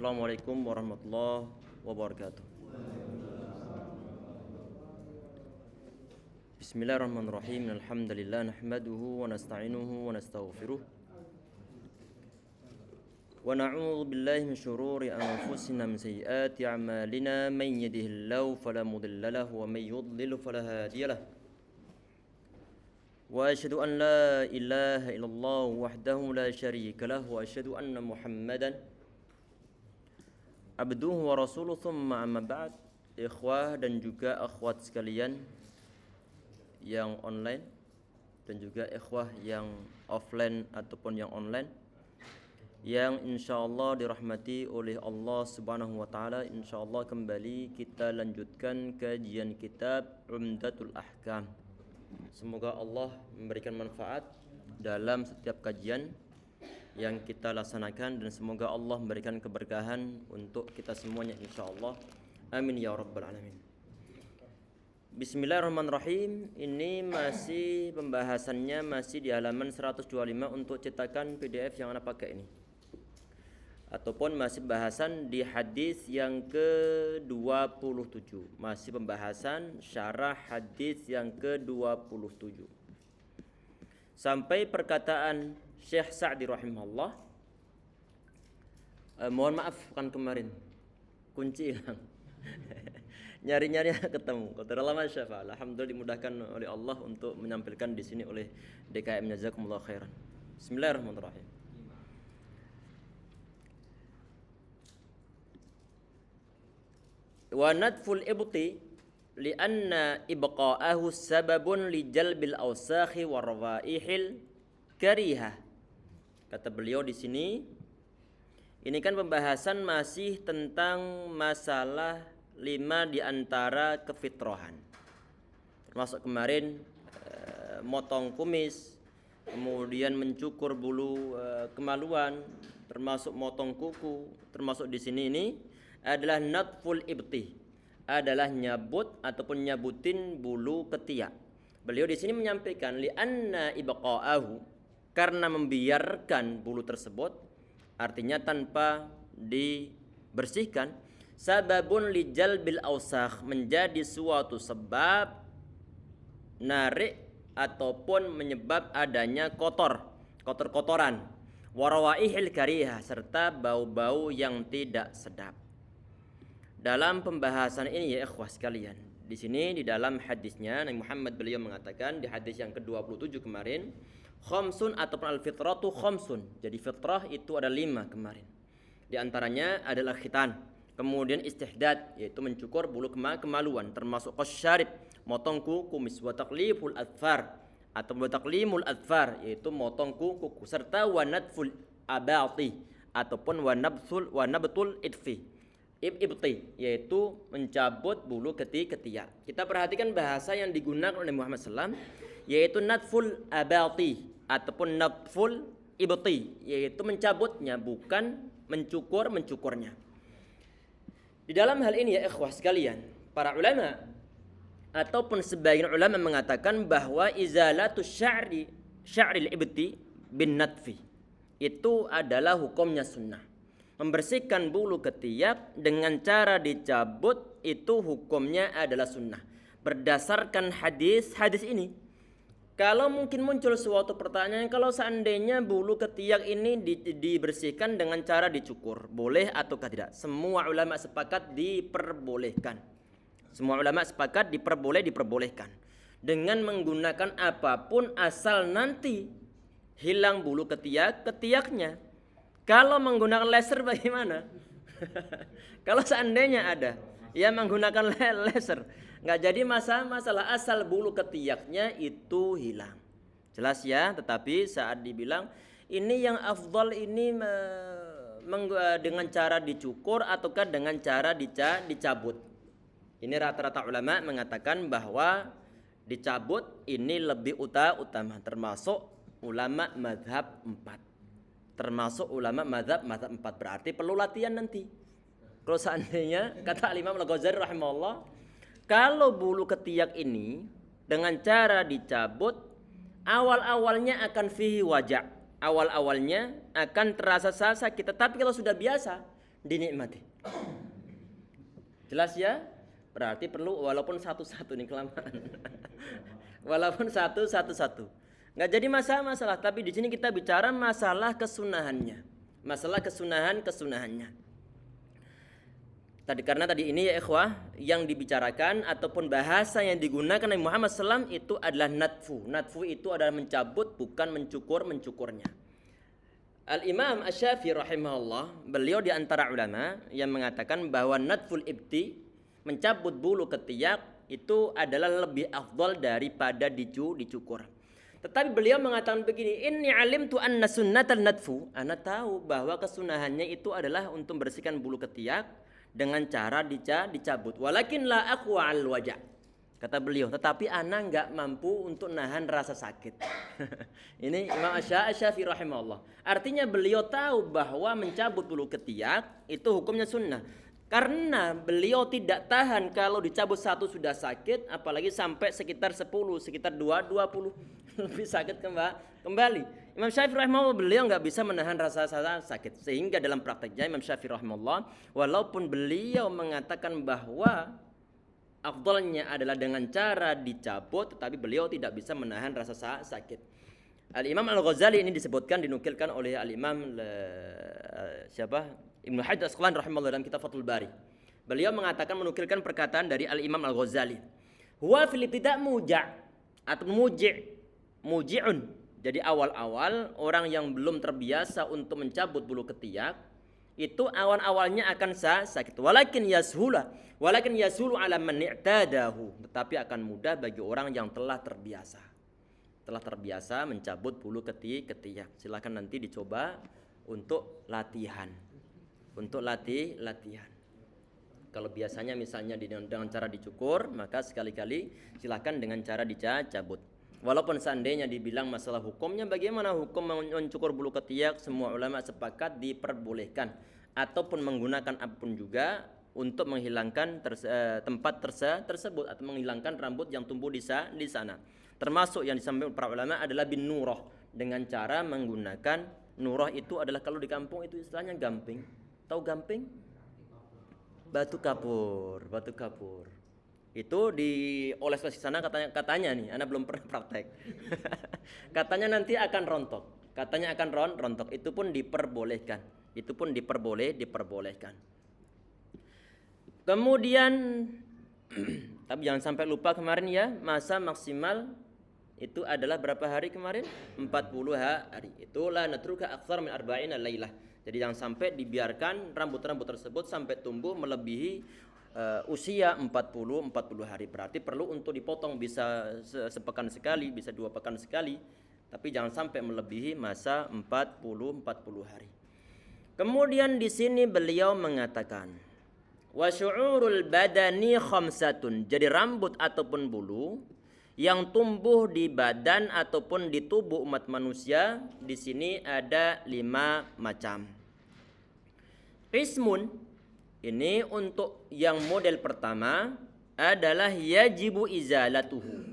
Assalamualaikum warahmatullahi wabarakatuh. Bismillahirrahmanirrahim. Alhamdulillah nahmaduhu wa nasta'inuhu wa nastaghfiruh. Wa na'udzu billahi min syururi anfusina min sayyiati a'malina man yahdihillahu fala mudilla lahu wa may yudlil fala hadiya lahu. Wa asyhadu an la ilaha illallah wahdahu la syarika lahu wa asyhadu anna Muhammadan abduhu wa rasuluh. Thumma amma ba'd. Ikhwah dan juga akhwat sekalian yang online dan juga ikhwah yang offline ataupun yang online yang insyaallah dirahmati oleh Allah Subhanahu wa taala. Insyaallah kembali kita lanjutkan kajian kitab Umdatul Ahkam. Semoga Allah memberikan manfaat dalam setiap kajian yang kita laksanakan dan semoga Allah memberikan keberkahan untuk kita semuanya insyaallah. Amin ya rabbal alamin. Bismillahirrahmanirrahim. Ini masih pembahasannya masih di halaman 125 untuk cetakan PDF yang Anda pakai ini. Ataupun masih bahasan di hadis yang ke-27. Masih pembahasan syarah hadis yang ke-27. Sampai perkataan Syekh Sa'di rahimahullah. Mohon maaf kan kemarin kunci hilang. Nyari-nyari ketemu. Qadar Allah masyaallah. Alhamdulillah dimudahkan oleh Allah untuk menyampaikan di sini oleh DKM. Jazakumullah khairan. Bismillahirrahmanirrahim. Wa nadful ibti lianna ibqa'ahu sababun li jalbil awsakhi wa rawaihil karihah. Kata beliau di sini, ini kan pembahasan masih tentang masalah 5 di antara kefitrahan. Termasuk kemarin motong kumis, kemudian mencukur bulu kemaluan, termasuk motong kuku, termasuk di sini ini adalah nadful ibti, adalah nyabut ataupun nyabutin bulu ketiak. Beliau di sini menyampaikan li'anna ibqa'ahu, karena membiarkan bulu tersebut, artinya tanpa dibersihkan, sababun lijal bil ausakh, menjadi suatu sebab narik ataupun menyebab adanya kotoran, warawaihil karihah, serta bau-bau yang tidak sedap. Dalam pembahasan ini ya ikhwah sekalian, di sini di dalam hadisnya Nabi Muhammad beliau mengatakan di hadis yang ke-27 kemarin, khamsun ataupun al-fitratu khamsun. Jadi fitrah itu ada 5 kemarin. Di antaranya adalah khitan, kemudian istihdad yaitu mencukur bulu kemaluan, termasuk qasyarib, motong kuku, wa taqlimul adfar atau wa taqlimul adfar yaitu motong kuku, serta wa nadful abati ataupun wa nabtul idfi ibti yaitu mencabut bulu ketiak. Kita perhatikan bahasa yang digunakan oleh Muhammad SAW yaitu nadful abati ataupun nadful ibti yaitu mencabutnya, bukan mencukurnya. Di dalam hal ini ya ikhwah sekalian, para ulama ataupun sebagian ulama mengatakan bahwa izalatus sya'ril ibti bin nadfi itu adalah hukumnya sunnah. Membersihkan bulu ketiak dengan cara dicabut itu hukumnya adalah sunnah. Berdasarkan hadis ini. Kalau mungkin muncul suatu pertanyaan, kalau seandainya bulu ketiak ini dibersihkan dengan cara dicukur, boleh ataukah tidak? Semua ulama sepakat diperbolehkan. Diperbolehkan. Dengan menggunakan apapun asal nanti hilang bulu ketiaknya. Kalau menggunakan laser bagaimana? Kalau seandainya ada yang menggunakan laser, nggak jadi masalah asal bulu ketiaknya itu hilang. Jelas ya, tetapi saat dibilang ini yang afdal ini dengan cara dicukur ataukah dengan cara dicabut. Ini rata-rata ulama mengatakan bahwa dicabut ini lebih utama, termasuk ulama mazhab 4. Termasuk ulama mazhab 4, berarti perlu latihan nanti. Kalau seandainya kata Imam Al-Ghazali rahimahullah, kalau bulu ketiak ini dengan cara dicabut, awal-awalnya akan fihi wajah, awal-awalnya akan terasa sakit. Tetapi kalau sudah biasa dinikmati. Jelas ya? Berarti perlu walaupun satu-satu nih kelamaan. Walaupun satu-satu. Nggak jadi masalah, tapi di sini kita bicara masalah kesunahannya. Masalah kesunahannya. Karena tadi ini ya ikhwah, yang dibicarakan ataupun bahasa yang digunakan Nabi Muhammad SAW itu adalah natfu. Natfu itu adalah mencabut, bukan mencukurnya. Al-Imam Asy-Syafi'i rahimahullah, beliau di antara ulama yang mengatakan bahwa natful ibti, mencabut bulu ketiak, itu adalah lebih afdal daripada dicukur. Tetapi beliau mengatakan begini, inni alimtu anna sunnatal natfu, ana tahu bahwa kesunahannya itu adalah untuk bersihkan bulu ketiak dengan cara dicabut. Walakin la aqwa al wajah. Kata beliau, tetapi ana enggak mampu untuk nahan rasa sakit. Ini Imam Asy-Syafi'i rahimahullah. Artinya beliau tahu bahwa mencabut bulu ketiak itu hukumnya sunnah. Karena beliau tidak tahan kalau dicabut satu sudah sakit, apalagi sampai sekitar 10, sekitar 20 lebih sakit kembali. Imam Syafi'i rahimahullah, beliau nggak bisa menahan rasa sakit, sehingga dalam prakteknya Imam Syafi'i rahimahullah, walaupun beliau mengatakan bahwa afdalnya adalah dengan cara dicabut, tetapi beliau tidak bisa menahan rasa sakit. Al-Imam Al-Ghazali ini disebutkan, dinukilkan oleh Al-Imam Ibnu Hajar Asqalani rahimahullah dalam kitab Fathul Bari. Beliau mengatakan, menukilkan perkataan dari Al-Imam Al-Ghazali, huwa fil ibtida' muja' atau muji'un. Jadi awal-awal orang yang belum terbiasa untuk mencabut bulu ketiak, itu awal-awalnya akan sakit. Walakin yashulu ala man i'tadahu, tetapi akan mudah bagi orang yang telah terbiasa mencabut bulu ketiak. Silakan nanti dicoba untuk latihan. Kalau biasanya misalnya dengan cara dicukur, maka sekali-kali silakan dengan cara dicabut. Walaupun seandainya dibilang masalah hukumnya, bagaimana hukum mencukur bulu ketiak, semua ulama sepakat diperbolehkan, ataupun menggunakan apapun juga untuk menghilangkan tempat tersebut atau menghilangkan rambut yang tumbuh di sana. Termasuk yang disampaikan para ulama adalah bin nurah, dengan cara menggunakan nurah. Itu adalah kalau di kampung itu istilahnya gamping. Tahu gamping? Batu kapur. Itu dioles di sana katanya nih, Anda belum pernah praktek. Katanya nanti akan rontok. Itu pun diperbolehkan. Diperbolehkan. Kemudian tapi jangan sampai lupa kemarin ya, masa maksimal itu adalah berapa hari kemarin? 40 hari. Itulah natruka aktsar min 40 lailah. Jadi jangan sampai dibiarkan rambut-rambut tersebut sampai tumbuh melebihi usia 40 hari. Berarti perlu untuk dipotong, bisa sepekan sekali, bisa 2 pekan sekali, tapi jangan sampai melebihi masa 40 hari. Kemudian di sini beliau mengatakan wa syu'urul badani khamsatun. Jadi rambut ataupun bulu yang tumbuh di badan ataupun di tubuh umat manusia di sini ada 5 macam. Qismun, ini untuk yang model pertama adalah yajibu izalatuhu.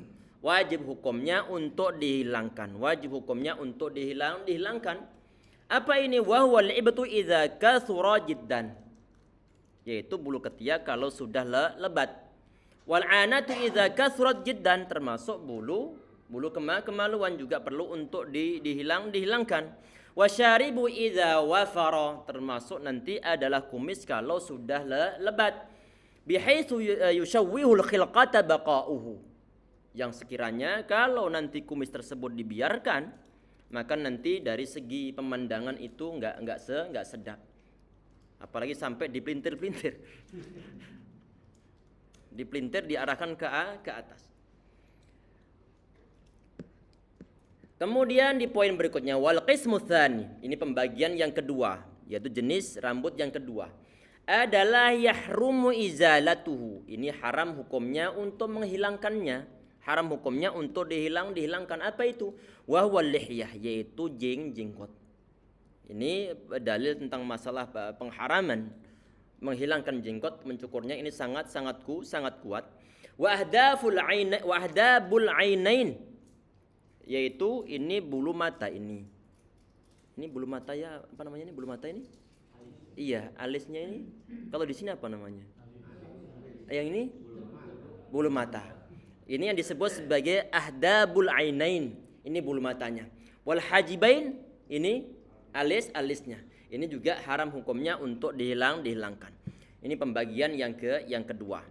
Wajib hukumnya untuk dihilangkan. Apa ini? Wa huwal ibtu idza kathura jiddan. Yaitu bulu ketiak kalau sudah lebat. Wal anatu idza kathrat jiddan, termasuk bulu kemaluan juga perlu untuk dihilangkan. Wasyaribu idza wafara, termasuk nanti adalah kumis kalau sudah lebat. Bihaitsu yushawwihul khilqata baqa'uhu, yang sekiranya kalau nanti kumis tersebut dibiarkan, maka nanti dari segi pemandangan itu enggak sedap. Apalagi sampai dipelintir-pelintir. Dipelintir, diarahkan ke atas. Kemudian di poin berikutnya, wal qismu tsani, ini pembagian yang kedua, yaitu jenis rambut yang kedua, adalah yahrumu izalatuhu. Ini haram hukumnya untuk menghilangkannya, haram hukumnya untuk dihilangkan. Apa itu? Wa huwal lihyah, yaitu jenggot. Ini dalil tentang masalah pengharaman menghilangkan jenggot, mencukurnya, ini sangat kuat. Wa ahdabul ainain, yaitu ini bulu mata ini. Ini bulu mata ya, apa namanya ini bulu mata ini? Iya, alisnya ini kalau di sini apa namanya? Yang ini bulu mata. Ini yang disebut sebagai ahdabul ainain. Ini bulu matanya. Wal hajibain ini alis-alisnya. Ini juga haram hukumnya untuk dihilangkan. Ini pembagian yang kedua.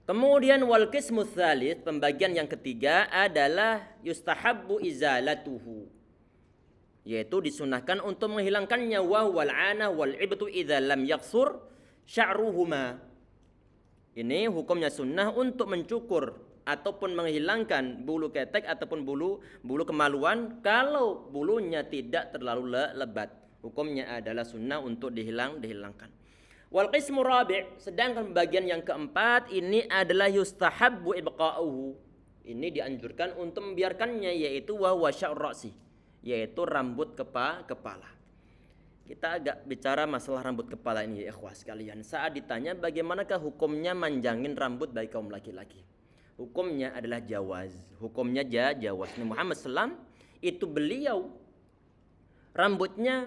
Kemudian wal qismu tsalits, pembagian yang ketiga adalah yustahabbu izalatuhu, yaitu disunahkan untuk menghilangkannya, wa wal ana wal ibtu idza lam yaksur sya'ruhuma. Ini hukumnya sunnah untuk mencukur ataupun menghilangkan bulu ketek ataupun bulu kemaluan kalau bulunya tidak terlalu lebat. Hukumnya adalah sunnah untuk dihilangkan. Wal qismu rabi', sedangkan bagian yang keempat ini adalah yustahabbu ibqa'uhu. Ini dianjurkan untuk membiarkannya, yaitu wa sya'ru ra'si, yaitu rambut kepala. Kita agak bicara masalah rambut kepala ini ya ikhwah sekalian. Saat ditanya bagaimanakah hukumnya manjangin rambut bagi kaum laki-laki, hukumnya adalah jawaz. Hukumnya jawaz. Nabi Muhammad SAW itu beliau rambutnya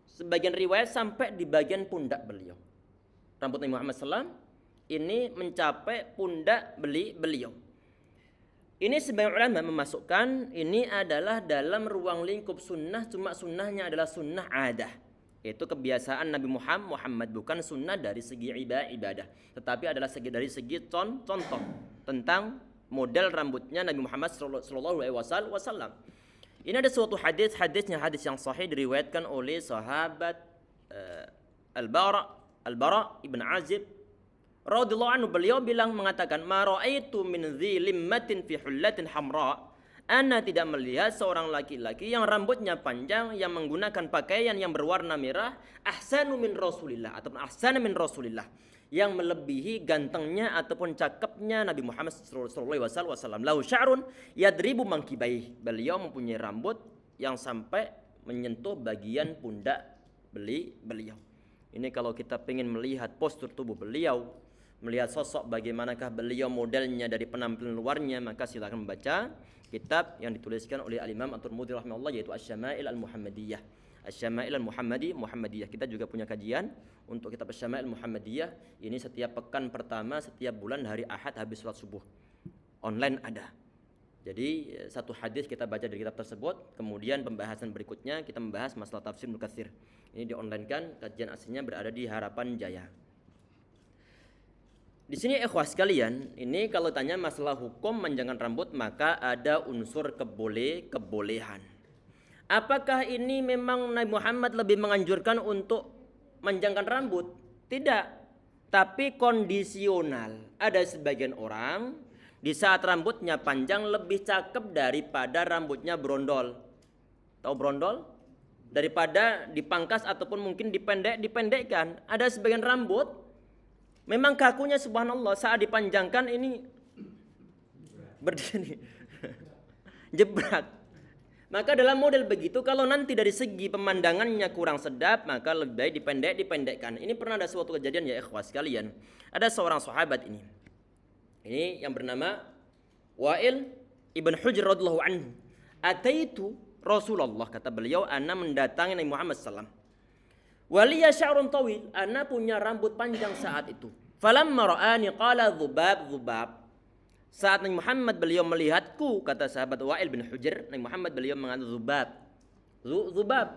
sebagian riwayat sampai di bagian pundak beliau. Rambut Nabi Muhammad SAW ini mencapai pundak beliau. Ini sebagian ulama memasukkan ini adalah dalam ruang lingkup sunnah, cuma sunnahnya adalah sunnah adah. Itu kebiasaan Nabi Muhammad, bukan sunnah dari segi ibadah, tetapi adalah dari segi contoh tentang model rambutnya Nabi Muhammad sallallahu alaihi wasallam. Ini ada suatu hadis yang sahih diriwayatkan oleh sahabat Al-Bara ibn Azib radhiyallahu anhu. Beliau mengatakan, "Ma ra'aitu min dhi limmatin fi hullatin hamra." Ana tidak melihat seorang laki-laki yang rambutnya panjang yang menggunakan pakaian yang berwarna merah ahsanu min Rasulillah ataupun ahsana min Rasulillah, yang melebihi gantengnya ataupun cakepnya Nabi Muhammad sallallahu alaihi wasallam. Lahu sya'run yadribu mankibaih. Beliau mempunyai rambut yang sampai menyentuh bagian pundak beliau. Ini kalau kita ingin melihat postur tubuh beliau, melihat sosok bagaimanakah beliau modelnya dari penampilan luarnya, maka silakan membaca kitab yang dituliskan oleh Al-Imam At-Tirmidzi rahimahullah, yaitu Asy-Syama'il Al-Muhammadiyah. Asy-Syama'il Al-Muhammadiyah. Kita juga punya kajian untuk kitab Asy-Syama'il Al-Muhammadiyah. Ini setiap pekan pertama setiap bulan hari Ahad habis salat subuh. Online ada. Jadi satu hadis kita baca dari kitab tersebut, kemudian pembahasan berikutnya kita membahas masalah tafsir Ibnu Katsir. Ini di-online-kan, kajian aslinya berada di Harapan Jaya. Di sini ikhwah sekalian, ini kalau tanya masalah hukum manjangkan rambut, maka ada unsur kebolehan. Apakah ini memang Nabi Muhammad lebih menganjurkan untuk manjangkan rambut? Tidak, tapi kondisional. Ada sebagian orang di saat rambutnya panjang lebih cakep daripada rambutnya brondol. Tahu brondol? Daripada dipangkas ataupun mungkin dipendekkan. Ada sebagian rambut memang kakunya subhanallah saat dipanjangkan ini berdiri jebrak. Maka dalam model begitu, kalau nanti dari segi pemandangannya kurang sedap, maka lebih baik dipendekkan. Ini pernah ada suatu kejadian ya ikhwah sekalian. Ada seorang sahabat ini yang bernama Wa'il ibn Hujr radhiyallahu anhu. Ataitu Rasulullah, kata beliau, ana mendatangi Nabi Muhammad SAW. Waliya sya'run tawil, ana punya rambut panjang saat itu. Falamma ra'ani qala dhubab. Saat Nabi Muhammad beliau melihatku, kata sahabat Wa'il bin Hujr, Nabi Muhammad beliau mengatakan dhubab.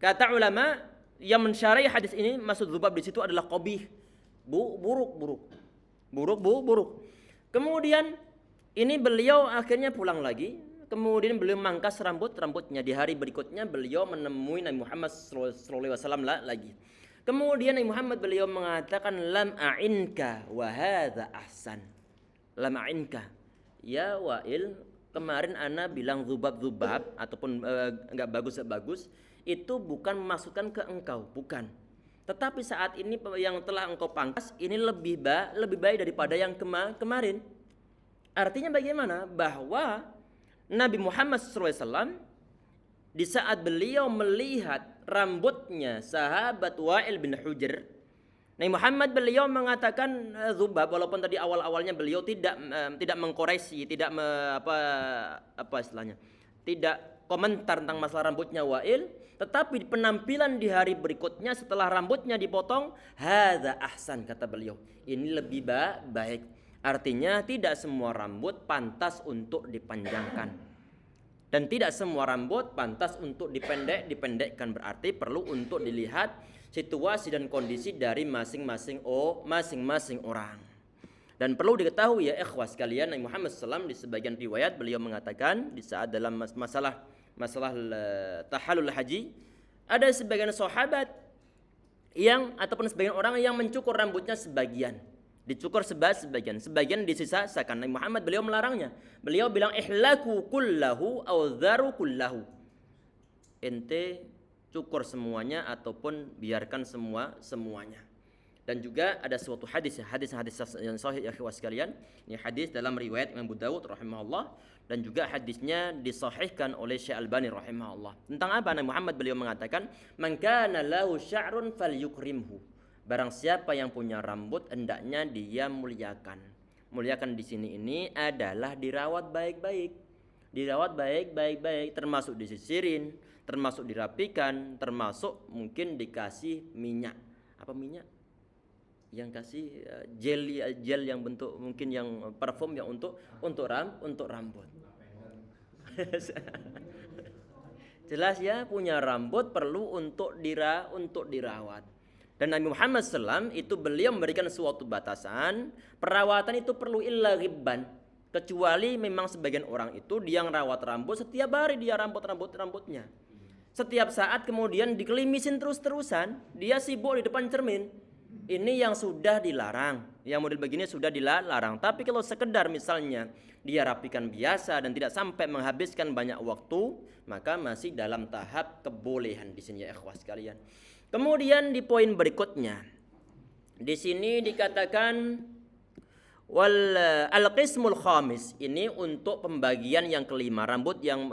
Kata ulama yang mensyarahi hadis ini, maksud dhubab di situ adalah qabih, buruk. Kemudian ini beliau akhirnya pulang lagi. Kemudian beliau mangkas rambutnya. Di hari berikutnya beliau menemui Nabi Muhammad SAW lagi. Kemudian Nabi Muhammad beliau mengatakan, lam a'inka wa hadza ahsan. Lam a'inka, ya Wa'il, kemarin ana bilang zubab ataupun enggak bagus, itu bukan memasukkan ke engkau, bukan. Tetapi saat ini yang telah engkau pangkas ini lebih baik daripada yang kemarin. Artinya bagaimana? Bahwa Nabi Muhammad SAW di saat beliau melihat rambutnya sahabat Wa'il bin Hujr, Nabi Muhammad beliau mengatakan zubab, walaupun tadi awal-awalnya beliau tidak mengkoreksi, tidak komentar tentang masalah rambutnya Wa'il, tetapi penampilan di hari berikutnya setelah rambutnya dipotong, hadza ahsan, kata beliau. Ini lebih baik. Artinya tidak semua rambut pantas untuk dipanjangkan. Dan tidak semua rambut pantas untuk dipendekkan. Berarti perlu untuk dilihat situasi dan kondisi dari masing-masing orang. Dan perlu diketahui ya ikhwas sekalian, Nabi Muhammad SAW di sebagian riwayat beliau mengatakan di saat dalam masalah tahallul haji, ada sebagian sahabat yang ataupun sebagian orang yang mencukur rambutnya sebagian, dicukur sebagian disisakan. Nabi Muhammad beliau melarangnya. Beliau bilang ihlaku kullahu aw dharu kullahu. Ente cukur semuanya ataupun biarkan semuanya. Dan juga ada suatu hadis yang sahih ya ikhwas sekalian. Ini hadis dalam riwayat Imam Abu Dawud rahimahullah, dan juga hadisnya disahihkan oleh Syekh Albani rahimahullah. Tentang apa? Nabi Muhammad beliau mengatakan, "Man kana lahu sya'run falyukrimhu." Barang siapa yang punya rambut hendaknya dia muliakan. Muliakan di sini ini adalah dirawat baik-baik. Dirawat baik-baik, termasuk disisirin, termasuk dirapikan, termasuk mungkin dikasih minyak. Apa minyak? Yang kasih gel yang bentuk mungkin yang parfum yang untuk rambut. Jelas ya, punya rambut perlu untuk dirawat. Dan Nabi Muhammad SAW itu beliau memberikan suatu batasan, perawatan itu perlu illa ghibban, kecuali memang sebagian orang itu dia ngerawat rambut setiap hari, dia rambutnya. Setiap saat kemudian dikelimisin terus-terusan, dia sibuk di depan cermin. Ini yang sudah dilarang, yang model begini sudah dilarang. Tapi kalau sekedar misalnya dia rapikan biasa dan tidak sampai menghabiskan banyak waktu, maka masih dalam tahap kebolehan di sini ya ikhwas sekalian. Kemudian di poin berikutnya, di sini dikatakan al-qismul khamis, ini untuk pembagian yang kelima, rambut yang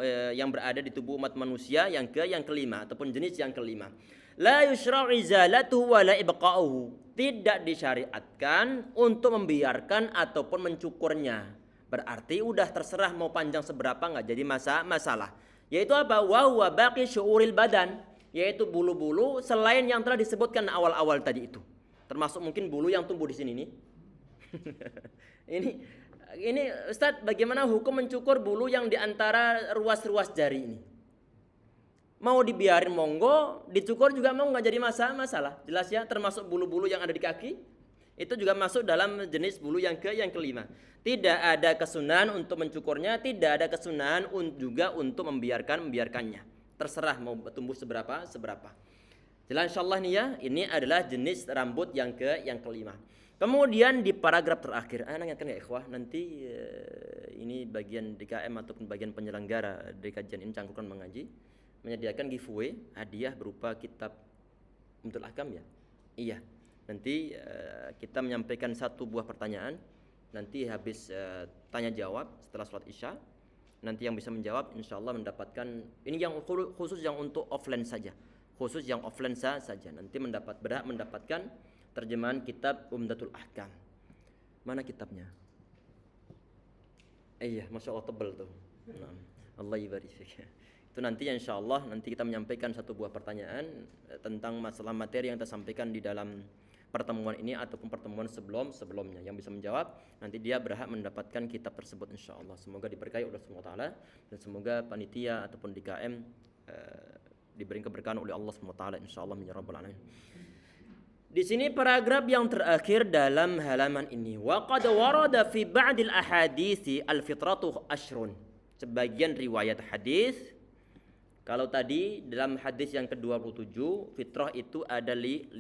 berada di tubuh umat manusia yang kelima ataupun jenis yang kelima. La yushra'u izalatuhu wa la ibqa'uhu. Tidak disyariatkan untuk membiarkan ataupun mencukurnya. Berarti udah terserah mau panjang seberapa enggak jadi masalah. Yaitu apa? Wa huwa baqi syu'uril badan, yaitu bulu-bulu selain yang telah disebutkan awal-awal tadi itu. Termasuk mungkin bulu yang tumbuh di sini nih. Ini Ustaz, bagaimana hukum mencukur bulu yang di antara ruas-ruas jari ini? Mau dibiarin monggo, dicukur juga mau nggak jadi masalah. Jelas ya, termasuk bulu-bulu yang ada di kaki itu juga masuk dalam jenis bulu yang kelima. Tidak ada kesunahan untuk mencukurnya, tidak ada kesunahan juga untuk membiarkannya. Terserah mau tumbuh seberapa. Jelas insyaallah nih ya, ini adalah jenis rambut yang kelima. Kemudian di paragraf terakhir, ingatkan ya ikhwah, nanti ini bagian DKM ataupun bagian penyelenggara dari kajian ini Cangkrukan Mengaji menyediakan giveaway hadiah berupa kitab Umdatul Ahkam ya. Iya. Nanti kita menyampaikan satu buah pertanyaan. Nanti habis tanya jawab setelah sholat Isya. Nanti yang bisa menjawab insyaallah mendapatkan, ini yang khusus yang untuk offline saja. Khusus yang offline saja. Nanti berhak mendapatkan terjemahan kitab Umdatul Ahkam. Mana kitabnya? Iya, Masya Allah tebal tuh. Nah, Allah ibarik fiik. Itu nanti insyaallah nanti kita menyampaikan satu buah pertanyaan tentang masalah materi yang kita sampaikan di dalam pertemuan ini ataupun pertemuan sebelumnya. Yang bisa menjawab nanti dia berhak mendapatkan kitab tersebut insyaallah. Semoga diberkahi oleh Allah Taala dan semoga panitia ataupun DKM diberi keberkahan oleh Allah Subhanahu wa taala insyaallah ya rabbal alamin. Di sini paragraf yang terakhir dalam halaman ini, wa qad warada fi ba'dil ahadits al-fitratu ashrun. Sebagian riwayat hadis, kalau tadi dalam hadis yang ke-27 fitrah itu ada 5.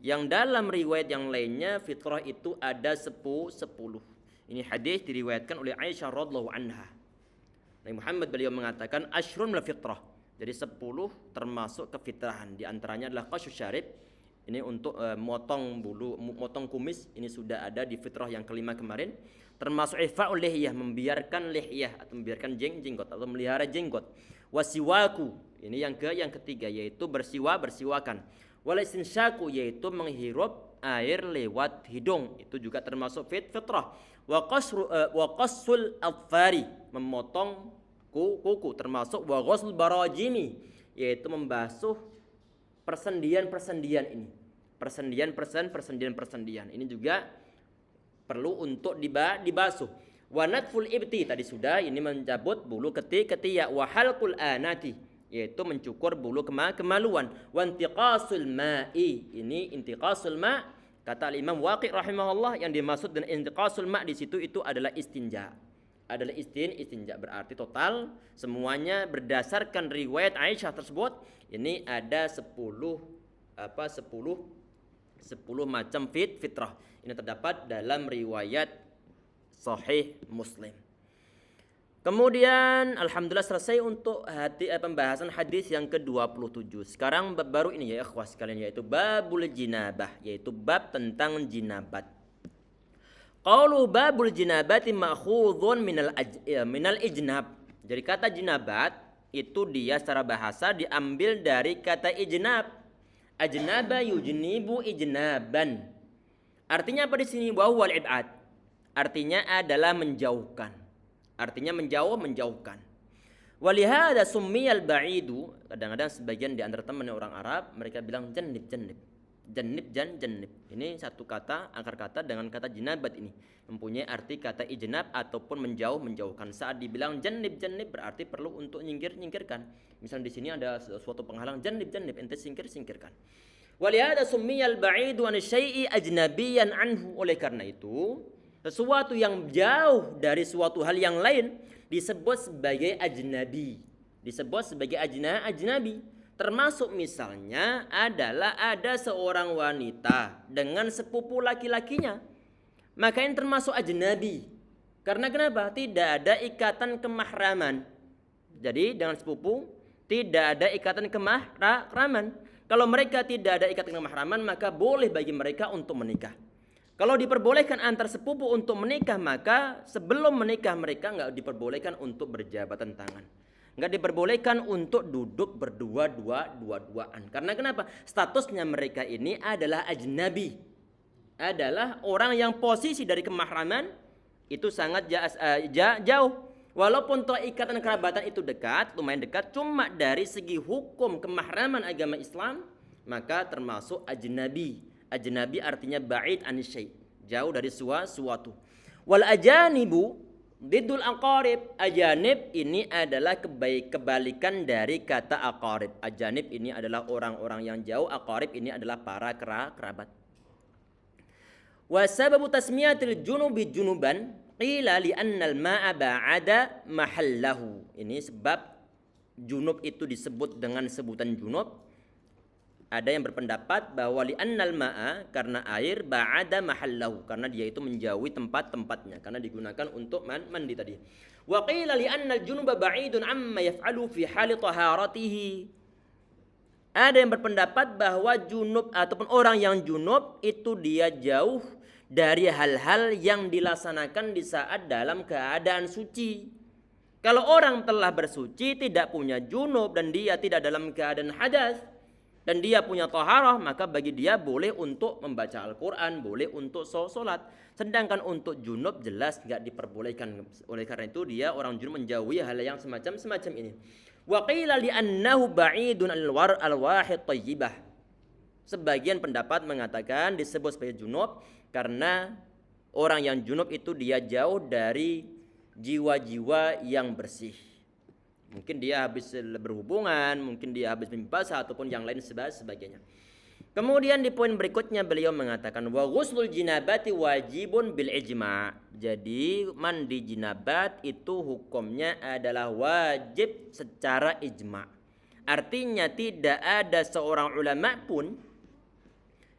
Yang dalam riwayat yang lainnya fitrah itu ada 10. Ini hadis diriwayatkan oleh Aisyah radhiyallahu anha. Nabi Muhammad beliau mengatakan ashrun la fitrah. Jadi 10 termasuk kefitrahan. Di antaranya adalah qasyus syarib. Ini untuk motong bulu, motong kumis, ini sudah ada di fitrah yang kelima kemarin. Termasuk ifa'ul lihyah, membiarkan lihyah atau membiarkan jenggot atau melihara jenggot. Wasiwaku, ini yang ketiga yaitu bersiwakan. Wal istinsyaku, yaitu menghirup air lewat hidung, itu juga termasuk fitrah. Wa qassul adfari, memotong kuku, termasuk wa ghusl barajimi, yaitu membasuh persendian-persendian ini. Persendian ini juga perlu untuk dibasuh. Wa natful ibti tadi sudah, ini mencabut bulu ketiak. Wa halqul anati, yaitu mencukur bulu kemaluan. Wa intiqasul ma'i, ini intiqasul ma', kata Imam Waqi' rahimahullah, yang dimaksud dengan intiqasul ma' di situ itu adalah istinja. Adalah istinja, berarti total semuanya berdasarkan riwayat Aisyah tersebut ini ada 10 macam fitrah. Ini terdapat dalam riwayat Sahih Muslim. Kemudian alhamdulillah selesai untuk pembahasan hadis yang ke-27. Sekarang bab baru ini ya ikhwah sekalian, yaitu babul jinabah, yaitu bab tentang jinabat. Qaulu babul jinabati ma'khudhun minal ijnab. Jadi kata jinabat itu dia secara bahasa diambil dari kata ijnab. Ajnaba yujnibu ijnaban. Artinya apa di sini? Wa huwal ib'ad. Artinya adalah menjauhkan. Artinya menjauhkan. Walihada summiyal ba'idu. Kadang-kadang sebagian di antara teman orang Arab mereka bilang jannib. Ini satu kata, akar kata dengan kata jinabat ini mempunyai arti kata ijnab ataupun menjauhkan. Saat dibilang jannib berarti perlu untuk nyingkirkan. Misalnya di sini ada suatu penghalang, jannib ente singkirkan. Walihada summiyal ba'idu an syai'i ajnabiyan anhu. Oleh karena itu sesuatu yang jauh dari suatu hal yang lain disebut sebagai ajnabi. Ajnabi. Termasuk misalnya adalah ada seorang wanita dengan sepupu laki-lakinya. Maka ini termasuk ajnabi. Karena kenapa? Tidak ada ikatan kemahraman. Jadi dengan sepupu tidak ada ikatan kemahraman. Kalau mereka tidak ada ikatan kemahraman, maka boleh bagi mereka untuk menikah. Kalau diperbolehkan antar sepupu untuk menikah, maka sebelum menikah mereka nggak diperbolehkan untuk berjabatan tangan. Nggak diperbolehkan untuk duduk berdua-duaan. Karena kenapa? Statusnya mereka ini adalah ajnabi. Adalah orang yang posisi dari kemahraman itu sangat jauh. Walaupun toh ikatan kerabatan itu dekat, lumayan dekat, cuma dari segi hukum kemahraman agama Islam, maka termasuk ajnabi. Ajnabi artinya ba'id anis syai', jauh dari suatu. Wal ajanibu diddul aqarib. Ajanib ini adalah kebalikan dari kata aqarib. Ajanib ini adalah orang-orang yang jauh, aqarib ini adalah para kerabat. Wa sababu tasmiyatil junubi junuban qila li annal ma'a ba'ada mahallahu. Ini sebab junub itu disebut dengan sebutan junub. Ada yang berpendapat bahwa li annal ma'a, karena air, ba'ada mahallahu, karena dia itu menjauhi tempat-tempatnya, karena digunakan untuk mandi tadi. Wa qila li annal junuba ba'idun amma yaf'alu fi hali taharatihi. Ada yang berpendapat bahwa junub ataupun orang yang junub itu dia jauh dari hal-hal yang dilaksanakan di saat dalam keadaan suci. Kalau orang telah bersuci tidak punya junub dan dia tidak dalam keadaan hadas, dan dia punya taharah, maka bagi dia boleh untuk membaca Al-Quran, boleh untuk sholat. Sedangkan untuk junub jelas tidak diperbolehkan. Oleh karena itu dia orang junub menjauhi hal yang semacam ini. Wa qila li'annahu ba'idun al-wahid tayyibah. Sebagian pendapat mengatakan disebut sebagai junub karena orang yang junub itu dia jauh dari jiwa-jiwa yang bersih. Mungkin dia habis berhubungan, mungkin dia habis mimpi basah ataupun yang lain sebagainya. Kemudian di poin berikutnya beliau mengatakan wa ghuslul jinabati wajibun bil ijma'. Jadi mandi jinabat itu hukumnya adalah wajib secara ijma'. Artinya tidak ada seorang ulama pun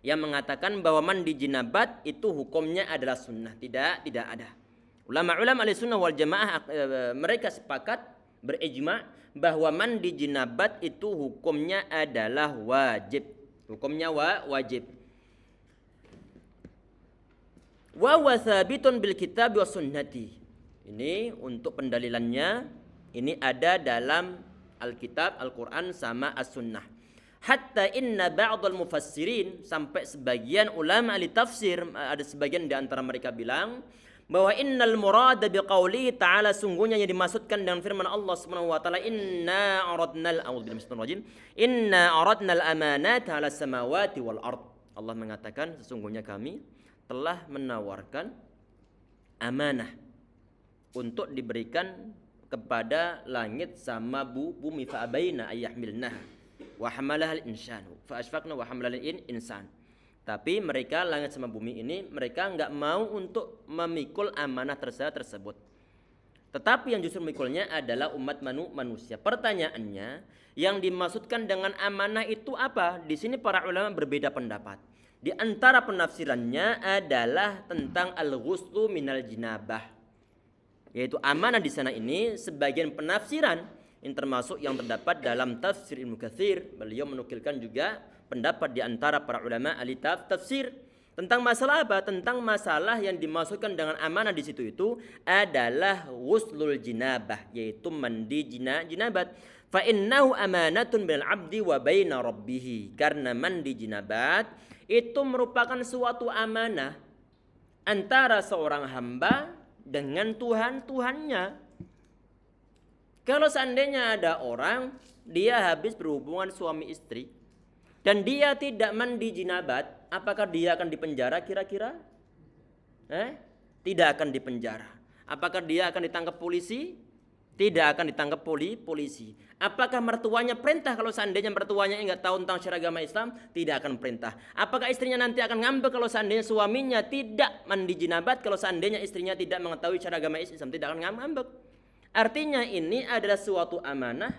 yang mengatakan bahwa mandi jinabat itu hukumnya adalah sunnah. Tidak ada. Ulama-ulama Ahlussunnah wal Jamaah mereka sepakat berijma' bahwa mandi jinabat itu hukumnya adalah wajib. Hukumnya wajib. Wa wasabitun bil kitab wa sunnati. Ini untuk pendalilannya ini ada dalam Alkitab, Al-Quran sama As-Sunnah. Hatta inna ba'dal mufassirin, sampai sebagian ulama ahli tafsir, ada sebagian di antara mereka bilang bahwa innal murada biqaulihi ta'ala, sungguhnya yang dimaksudkan dengan firman Allah Subhanahu wa taala, inna aradnal amanata 'ala samawati wal ard. Allah mengatakan sesungguhnya kami telah menawarkan amanah untuk diberikan kepada langit sama bumi, fa abaina ayyahmilnah wa hamalaha al-insanu fa ashfaqna wa hamalaha al-insan. Tapi mereka, langit sama bumi ini, mereka enggak mau untuk memikul amanah tersebut. Tetapi yang justru memikulnya adalah umat manusia. Pertanyaannya, yang dimaksudkan dengan amanah itu apa? Di sini para ulama berbeda pendapat. Di antara penafsirannya adalah tentang al-ghuslu minal jinabah. Yaitu amanah di sana ini sebagian penafsiran yang termasuk yang terdapat dalam tafsir Ibnu Katsir. Beliau menukilkan juga pendapat di antara para ulama ahli tafsir tentang masalah apa? Tentang masalah yang dimaksudkan dengan amanah di situ itu adalah ghuslul jinabah, yaitu mandi jinabat. Fa innahu amanatun bainal abdi wa baina rabbih. Karena mandi jinabat itu merupakan suatu amanah antara seorang hamba dengan Tuhannya. Kalau seandainya ada orang dia habis berhubungan suami istri dan dia tidak mandi jinabat, apakah dia akan dipenjara kira-kira? Tidak akan dipenjara. Apakah dia akan ditangkap polisi? Tidak akan ditangkap polisi. Apakah mertuanya perintah kalau seandainya mertuanya enggak tahu tentang syariat agama Islam? Tidak akan perintah. Apakah istrinya nanti akan ngambek kalau seandainya suaminya tidak mandi jinabat, kalau seandainya istrinya tidak mengetahui syariat agama Islam? Tidak akan ngambek. Artinya ini adalah suatu amanah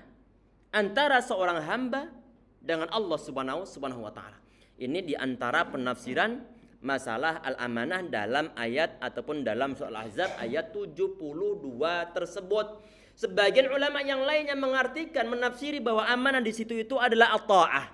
antara seorang hamba dengan Allah Subhanahu wa taala. Ini di antara penafsiran masalah al-amanah dalam ayat ataupun dalam surah Al-Ahzab ayat 72 tersebut. Sebagian ulama yang lainnya mengartikan, menafsiri bahwa amanah di situ itu adalah at-ta'ah,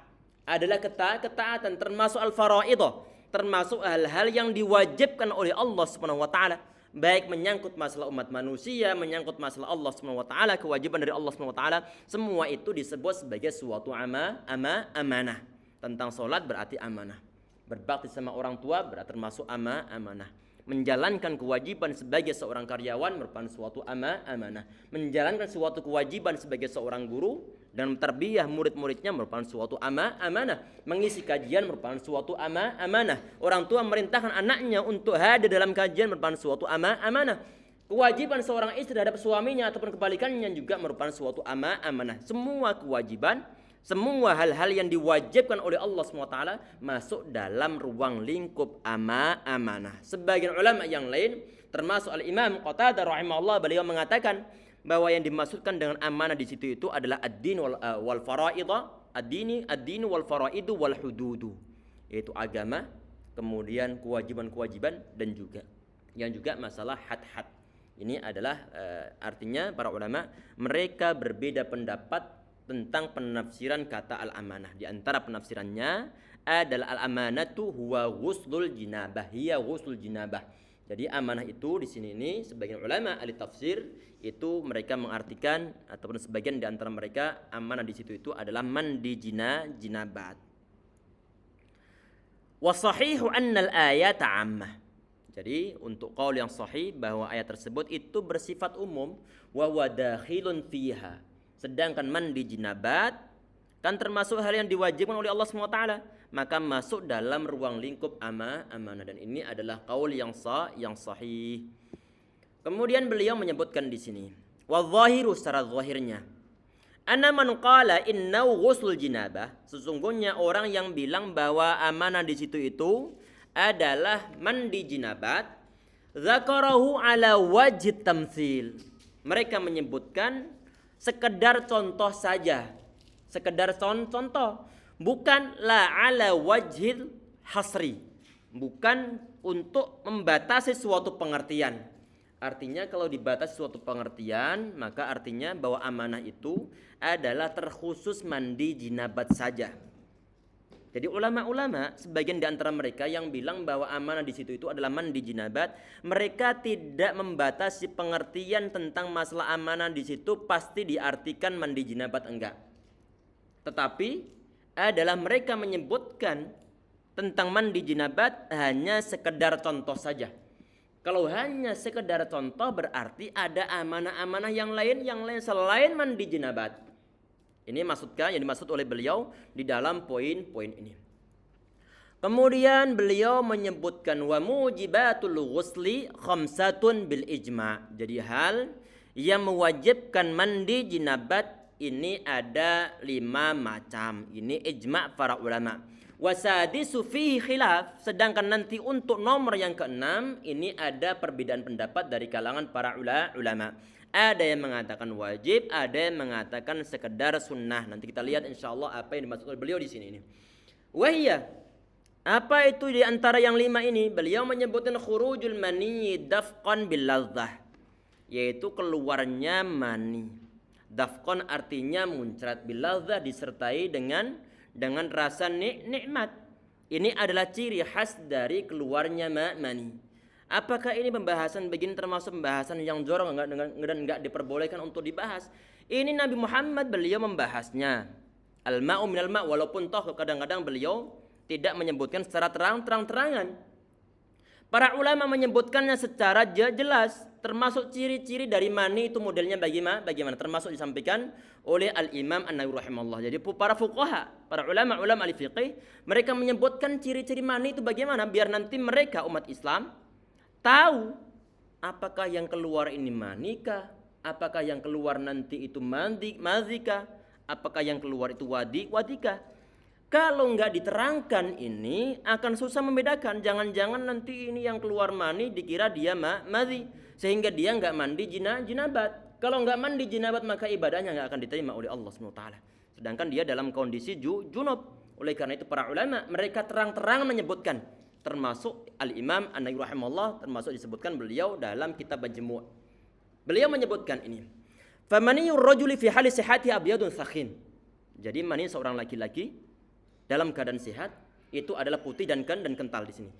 adalah ketaatan, termasuk al-faraidah, termasuk hal-hal yang diwajibkan oleh Allah Subhanahu wa taala, baik menyangkut masalah umat manusia, menyangkut masalah Allah Subhanahu wa taala, kewajiban dari Allah Subhanahu wa taala, semua itu disebut sebagai suatu amanah. Tentang salat berarti amanah. Berbakti sama orang tua berarti termasuk amanah. Menjalankan kewajiban sebagai seorang karyawan merupakan suatu amanah. Menjalankan suatu kewajiban sebagai seorang guru dan tarbiyah murid-muridnya merupakan suatu amanah. Mengisi kajian merupakan suatu amanah. Orang tua merintahkan anaknya untuk hadir dalam kajian merupakan suatu amanah. Kewajiban seorang istri terhadap suaminya ataupun kebalikannya juga merupakan suatu amanah. Semua kewajiban, semua hal-hal yang diwajibkan oleh Allah SWT masuk dalam ruang lingkup amanah. Sebagian ulama yang lain termasuk Al-Imam Qatadah rahimahullah, beliau mengatakan bahwa yang dimaksudkan dengan amanah di situ itu adalah ad-din wal faraidah, ad-din wal faraidu wal hududu, yaitu agama, kemudian kewajiban-kewajiban dan juga masalah had-had. Ini adalah artinya para ulama mereka berbeda pendapat tentang penafsiran kata al-amanah. Di antara penafsirannya adalah al-amanatu huwa ghuslul jinabah, hiya ghuslul jinabah. Jadi amanah itu di sini ini sebagian ulama ahli tafsir itu mereka mengartikan ataupun sebagian di antara mereka amanah di situ itu adalah mandi jinabat. Wa sahihu anna al-ayata 'ammah. Jadi untuk qaul yang sahih bahwa ayat tersebut itu bersifat umum, wa huwa dakhilun fiha. Sedangkan mandi jinabat kan termasuk hal yang diwajibkan oleh Allah SWT, maka masuk dalam ruang lingkup amanah, dan ini adalah qaul yang sahih. Kemudian beliau menyebutkan di sini wa zahiru, secara zahirnya, anna man qala innahu ghusl jinabah, sesungguhnya orang yang bilang bahwa amanah di situ itu adalah mandi jinabat, zakarahu ala wajh tamtsil, mereka menyebutkan sekedar contoh saja, sekedar contoh, bukan la ala wajhil hasri, bukan untuk membatasi suatu pengertian. Artinya kalau dibatasi suatu pengertian, maka artinya bahwa amanah itu adalah terkhusus mandi jinabat saja. Jadi ulama-ulama sebagian di antara mereka yang bilang bahwa amanah di situ itu adalah mandi jinabat, mereka tidak membatasi pengertian tentang masalah amanah di situ pasti diartikan mandi jinabat, enggak. Tetapi adalah mereka menyebutkan tentang mandi jinabat hanya sekedar contoh saja. Kalau hanya sekedar contoh berarti ada amanah-amanah yang lain selain mandi jinabat. Ini maksudkan yang dimaksud oleh beliau di dalam poin-poin ini. Kemudian beliau menyebutkan wa mujibatul ghusli khamsatun bil ijma'. Jadi hal yang mewajibkan mandi jinabat ini ada 5 macam. Ini ijma' para ulama. Wasadisu fihi khilaf, sedangkan nanti untuk nomor yang keenam ini ada perbedaan pendapat dari kalangan para ulama. Ada yang mengatakan wajib, ada yang mengatakan sekedar sunnah. Nanti kita lihat insyaallah apa yang dimaksud oleh beliau di sini ini. Wahia, apa itu di antara yang 5 ini? Beliau menyebutkan khurujul mani dafqan bil ladzah, yaitu keluarnya mani. Dafqan artinya muncrat, bil ladzah disertai dengan rasa nikmat. Ini adalah ciri khas dari keluarnya mani. Apakah ini pembahasan begini termasuk pembahasan yang jorok dan enggak diperbolehkan untuk dibahas? Ini Nabi Muhammad beliau membahasnya. Al-ma'u minal ma', walaupun toh kadang-kadang beliau tidak menyebutkan secara terang-terangan. Para ulama menyebutkannya secara jelas, termasuk ciri-ciri dari mani itu modelnya bagaimana, termasuk disampaikan oleh Al-Imam An-Nawawi rahimahullah. Jadi para fuqaha, para ulama al-fiqih, mereka menyebutkan ciri-ciri mani itu bagaimana biar nanti mereka umat Islam tahu apakah yang keluar ini manikah, apakah yang keluar nanti itu mazikah, apakah yang keluar itu wadikah. Kalau enggak diterangkan ini akan susah membedakan. Jangan-jangan nanti ini yang keluar mani dikira dia madhi, sehingga dia enggak mandi jinabat. Kalau enggak mandi jinabat maka ibadahnya enggak akan diterima oleh Allah SWT. Sedangkan dia dalam kondisi junub. Oleh karena itu para ulama mereka terang-terang menyebutkan, termasuk Al-Imam An-Nawawi rahimahullah, termasuk disebutkan beliau dalam kitab Majmu'. Beliau menyebutkan ini. Famaniyur rajuli fi hali sihhati abyadun sakhin. Jadi mani seorang laki-laki dalam keadaan sehat itu adalah putih dan kental di sini.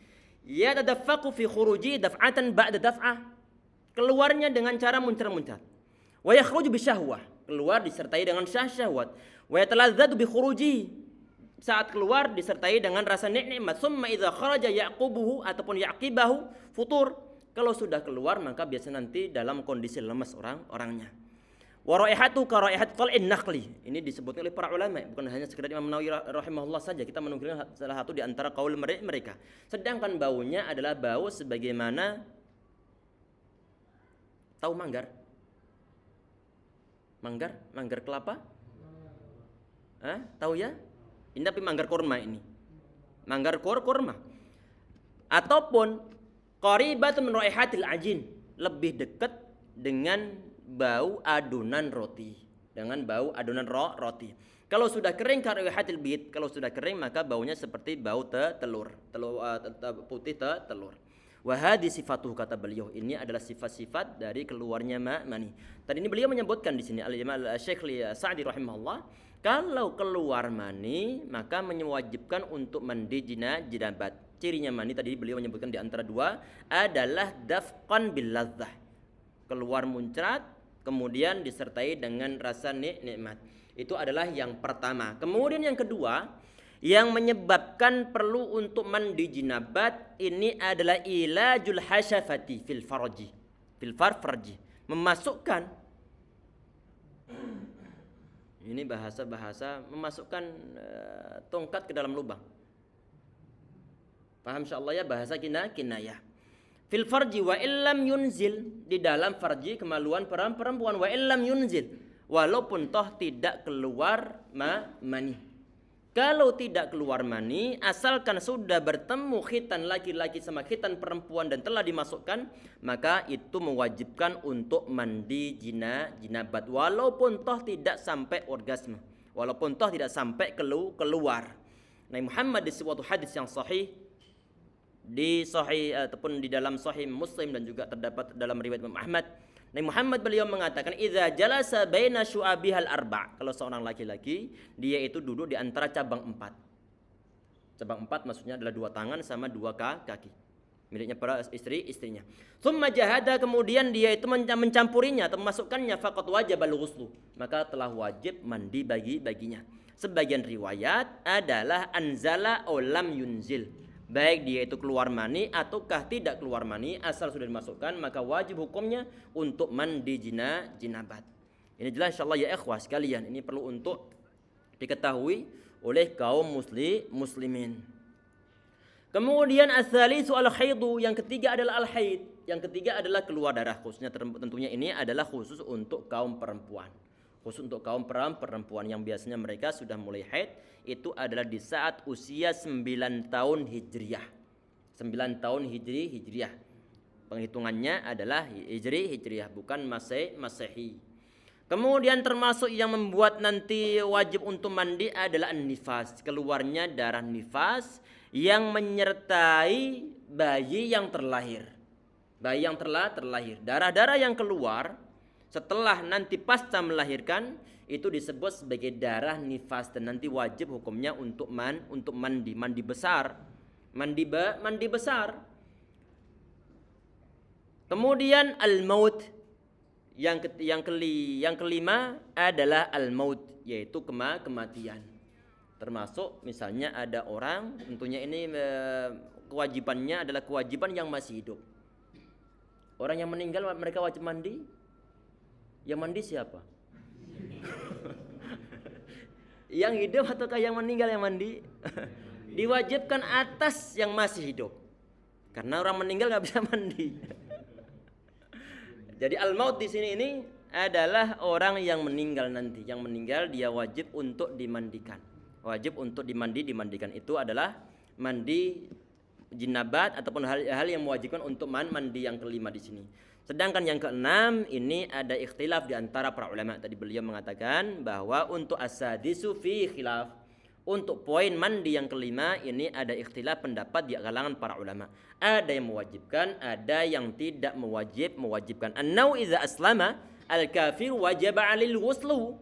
Ya tadaffaqu fi khuruji daf'atan ba'da daf'ah. Keluarnya dengan cara muncrat-muncrat. Wa yakhruju bi syahwah, keluar disertai dengan syahwat. Wa yataladzadu bi khuruji, saat keluar disertai dengan rasa nikmat. Summa idza kharaja yaqubuhu ataupun yaqibahu futur. Kalau sudah keluar maka biasa nanti dalam kondisi lemas orangnya. Wa raihatu ka raihat qal'in naqli. Ini disebut oleh para ulama, bukan hanya sekedar Imam Nawawi rahimahullah saja. Kita menukilkan salah satu di antara kaul mereka. Sedangkan baunya adalah bau sebagaimana tahu manggar? Manggar kelapa? Tahu ya? Ini tapi manggar kurma ini. Manggar kurma. Ataupun qaribatun min raihatil ajin, lebih dekat dengan bau adonan roti. Roti. Kalau sudah kering ka raihatil bit, kalau sudah kering maka baunya seperti bau telur putih telur. Wa hadhi sifatuh, kata beliau, ini adalah sifat-sifat dari keluarnya mani. Tadi ini beliau menyebutkan di sini Al-Imam Syekh Sa'di rahimahullah, kalau keluar mani maka mewajibkan untuk mandi jinabat. Cirinya mani tadi beliau menyebutkan di antara 2 adalah dafqan bil ladzah, keluar muncrat kemudian disertai dengan rasa nikmat. Itu adalah yang pertama. Kemudian yang kedua, yang menyebabkan perlu untuk mandi jinabat ini adalah ilajul hasyafati fil farji. Memasukkan, ini bahasa memasukkan tongkat ke dalam lubang. Paham insyaallah ya, bahasa kinayah. Fil farji wa illam yunzil, di dalam farji kemaluan perempuan, wa illam yunzil, walaupun toh tidak keluar mani. Kalau tidak keluar mani, asalkan sudah bertemu khitan laki-laki sama khitan perempuan dan telah dimasukkan, maka itu mewajibkan untuk mandi jinabat walaupun toh tidak sampai orgasme, walaupun toh tidak sampai keluar. Nabi Muhammad di suatu hadis yang sahih, di sahih ataupun di dalam sahih Muslim dan juga terdapat dalam riwayat Imam Ahmad, Nabi Muhammad beliau mengatakan idza jalasa baina syu'abihal arba'. Kalau seorang laki-laki dia itu duduk di antara cabang 4. Cabang 4 maksudnya adalah 2 tangan sama 2 kaki. Miliknya para istrinya. Tsumma jahada, kemudian dia itu mencampurinya atau memasukkannya, faqad wajibal ghuslu, maka telah wajib mandi baginya. Sebagian riwayat adalah anzala aw lam yunzil, baik dia itu keluar mani ataukah tidak keluar mani, asal sudah dimasukkan maka wajib hukumnya untuk mandi jinabat. Ini jelas insyaallah ya ikhwah sekalian, ini perlu untuk diketahui oleh kaum muslimin. Kemudian as-salisu al-haidu, yang ketiga adalah al-haid. Yang ketiga adalah keluar darah, khususnya tentunya ini adalah khusus untuk kaum perempuan. Khusus untuk kaum perempuan yang biasanya mereka sudah mulai haid, itu adalah di saat usia 9 tahun Hijriah. 9 tahun Hijriah. Penghitungannya adalah Hijriah, bukan Masehi. Kemudian termasuk yang membuat nanti wajib untuk mandi adalah nifas, keluarnya darah nifas yang menyertai bayi yang terlahir. Bayi yang terlahir, darah-darah yang keluar setelah nanti pasca melahirkan itu disebut sebagai darah nifas dan nanti wajib hukumnya untuk mandi besar. Mandi besar. Kemudian al-maut, yang kelima adalah al-maut, yaitu kematian. Termasuk misalnya ada orang, tentunya ini kewajibannya adalah kewajiban yang masih hidup. Orang yang meninggal mereka wajib mandi. Yang mandi siapa? Yang hidup ataukah yang meninggal yang mandi? Diwajibkan atas yang masih hidup. Karena orang meninggal nggak bisa mandi. Jadi al-maut di sini ini adalah orang yang meninggal nanti. Yang meninggal dia wajib untuk dimandikan. Wajib untuk dimandikan itu adalah mandi jinabat ataupun hal yang mewajibkan untuk mandi yang kelima di sini. Sedangkan yang keenam ini ada ikhtilaf di antara para ulama. Tadi beliau mengatakan bahwa untuk as-sadisu fi khilaf. Untuk poin mandi yang kelima ini ada ikhtilaf pendapat di kalangan para ulama. Ada yang mewajibkan, ada yang tidak mewajibkan. Annau idza aslama al-kafir wajaba 'alil ghuslu.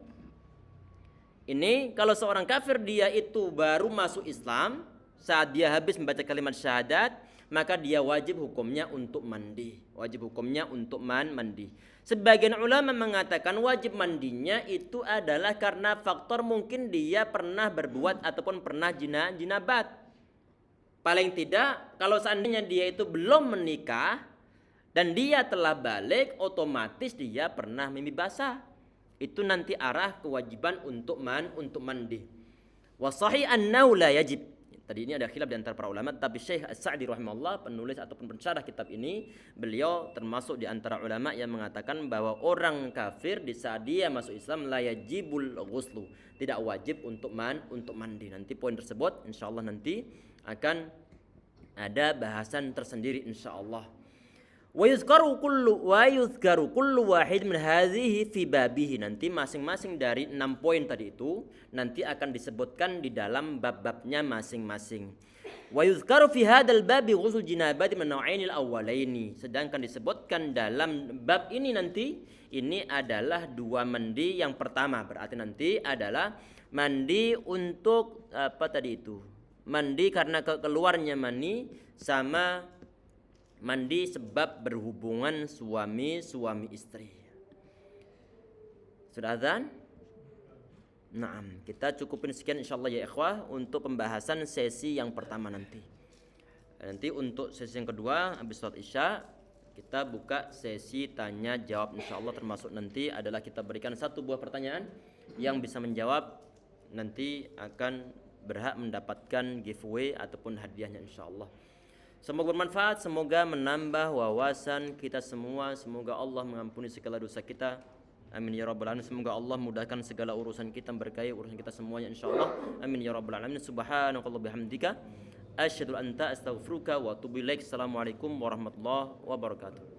Ini kalau seorang kafir dia itu baru masuk Islam, saat dia habis membaca kalimat syahadat, maka dia wajib hukumnya untuk mandi. Wajib hukumnya untuk mandi. Sebagian ulama mengatakan wajib mandinya itu adalah karena faktor mungkin dia pernah berbuat ataupun pernah jinabat. Paling tidak kalau seandainya dia itu belum menikah dan dia telah balik, otomatis dia pernah mimpi basah. Itu nanti arah kewajiban untuk mandi. Wa sahih annahu la yajib. Tadi ini ada khilaf di antara para ulama, tapi Syekh As-Sa'di rahimahullah, penulis ataupun pensyarah kitab ini, beliau termasuk di antara ulama yang mengatakan bahwa orang kafir di saat dia masuk Islam la yajibul ghuslu, tidak wajib untuk mandi. Nanti poin tersebut insyaallah nanti akan ada bahasan tersendiri insyaallah. Wa yuzkaru kullu wahid min hadhihi fi babihi. Nanti masing-masing dari 6 poin tadi itu nanti akan disebutkan di dalam bab-babnya masing-masing. Wa yuzkaru fi hadzal babi ghusl jinabati min naw'ainil awwalaini. Sedangkan disebutkan dalam bab ini nanti ini adalah 2 mandi yang pertama, berarti nanti adalah mandi untuk apa tadi itu? Mandi karena keluarnya mani sama mandi sebab berhubungan suami istri. Sudah azan? Naam, kita cukupin sekian insyaallah ya ikhwah untuk pembahasan sesi yang pertama nanti. Nanti untuk sesi yang kedua habis salat Isya kita buka sesi tanya jawab insyaallah, termasuk nanti adalah kita berikan 1 buah pertanyaan yang bisa menjawab nanti akan berhak mendapatkan giveaway ataupun hadiahnya insyaallah. Semoga bermanfaat, semoga menambah wawasan kita semua. Semoga Allah mengampuni segala dosa kita. Amin ya rabbal alamin. Semoga Allah mudahkan segala urusan kita, berkahi urusan kita semuanya insyaallah. Amin ya rabbal alamin. Subhanallahi bihamdika asyhadu an la ilaha illa anta astaghfiruka wa atubu ilaik. Assalamualaikum warahmatullahi wabarakatuh.